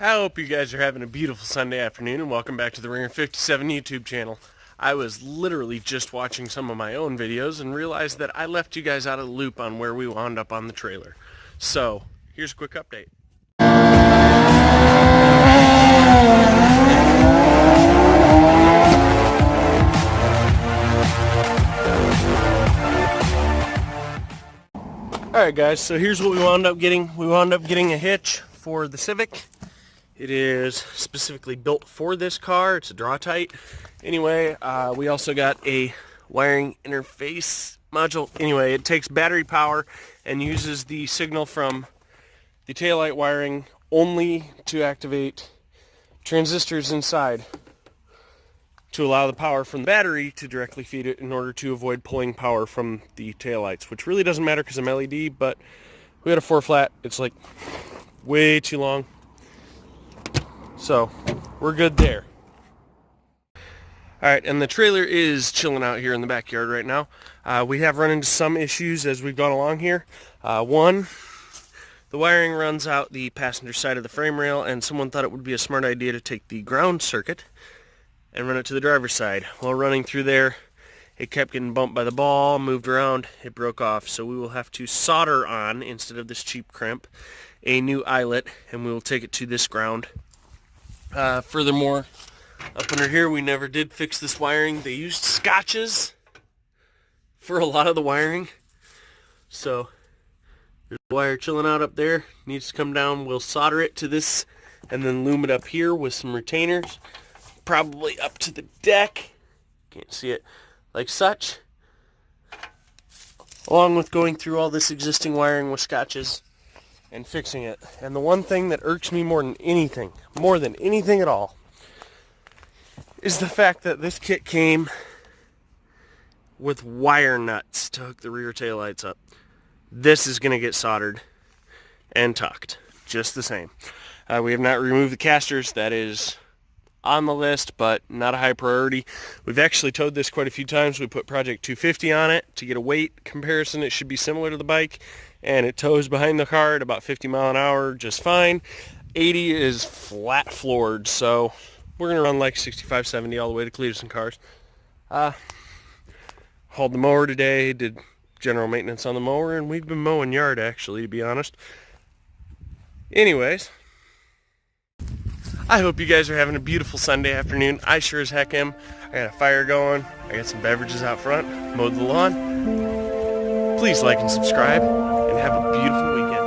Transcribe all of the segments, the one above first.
I hope you guys are having a beautiful Sunday afternoon and welcome back to the Ringer 57 YouTube channel. I was literally just watching some of my own videos and realized that I left you guys out of the loop on where we wound up on the trailer. So, here's a quick update. Alright guys, so here's what we wound up getting. We wound up getting a hitch for the Civic. It is specifically built for this car. It's a draw tight. Anyway, we also got a wiring interface module. Anyway, it takes battery power and uses the signal from the taillight wiring only to activate transistors inside to allow the power from the battery to directly feed it in order to avoid pulling power from the taillights, which really doesn't matter because I'm LED, but we had a 4-flat. It's like way too long. So, we're good there. Alright, and the trailer is chilling out here in the backyard right now. We have run into some issues as we've gone along here. One, the wiring runs out the passenger side of the frame rail, and someone thought it would be a smart idea to take the ground circuit and run it to the driver's side. While running through there, it kept getting bumped by the ball, moved around, it broke off. So we will have to solder on, instead of this cheap crimp, a new eyelet, and we will take it to this ground. Furthermore, up under here, we never did fix this wiring. They used scotches for a lot of the wiring. So, there's a wire chilling out up there. Needs to come down. We'll solder it to this and then loom it up here with some retainers. Probably up to the deck. Can't see it like such. Along with going through all this existing wiring with scotches and fixing it. And the one thing that irks me more than anything at all, is the fact that this kit came with wire nuts to hook the rear taillights up. This is going to get soldered and tucked, just the same. We have not removed the casters. That is on the list, but not a high priority. We've actually towed this quite a few times. We put Project 250 on it to get a weight comparison. It should be similar to the bike, and it tows behind the car at about 50 mile an hour just fine. 80 is flat floored, so we're gonna run like 65, 70 all the way to Cletus and Cars. Hauled the mower today, did general maintenance on the mower, and we've been mowing yard actually, to be honest. Anyways, I hope you guys are having a beautiful Sunday afternoon. I sure as heck am. I got a fire going. I got some beverages out front. Mowed the lawn. Please like and subscribe, and have a beautiful weekend.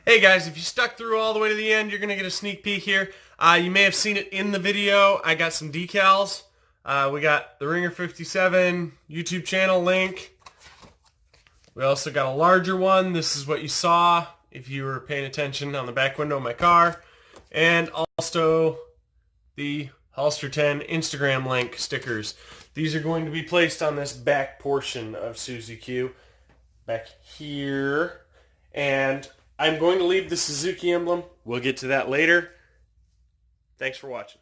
Hey guys, if you stuck through all the way to the end, you're going to get a sneak peek here. You may have seen it in the video. I got some decals. We got the Ringer 57 YouTube channel link. We also got a larger one. This is what you saw if you were paying attention on the back window of my car. And also the Holster 10 Instagram link stickers. These are going to be placed on this back portion of Suzy Q. Back here. And I'm going to leave the Suzuki emblem. We'll get to that later. Thanks for watching.